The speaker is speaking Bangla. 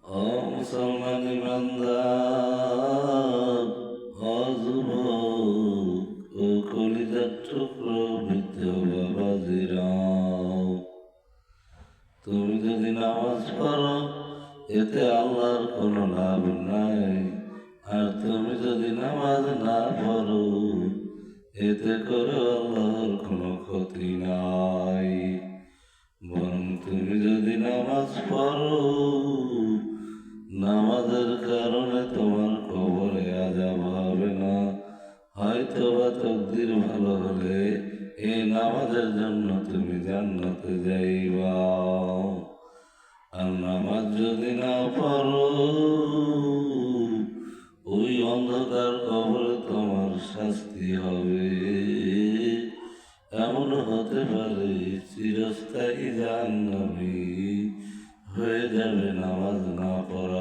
ও মুসলমান ইমানদার, ও যুবক, ও কলিজার টুকরো বৃদ্ধ বাবাজিরাও, তুমি যদি নামাজ পড়ো এতে আল্লাহর কোনো লাভ নাই, আর তুমি যদি নামাজ না পড়ো এতে করে আল্লাহর কোনো ক্ষতি নাই। বরং তুমি যদি নামাজ পড়ো, নামাজের কারণে তোমার কবরে আযাব হবে না, হয়তো বা তকদির ভালো হলে এই নামাজের জন্য তুমি জান্নাতে যাইবা। আর নামাজ যদি না পড়ো, ওই অন্ধকার কবরে তোমার শাস্তি হবে। এমন হতে পারে চিরস্থায়ী জাহান্নামী হয়ে যাবে নামাজ না পড়া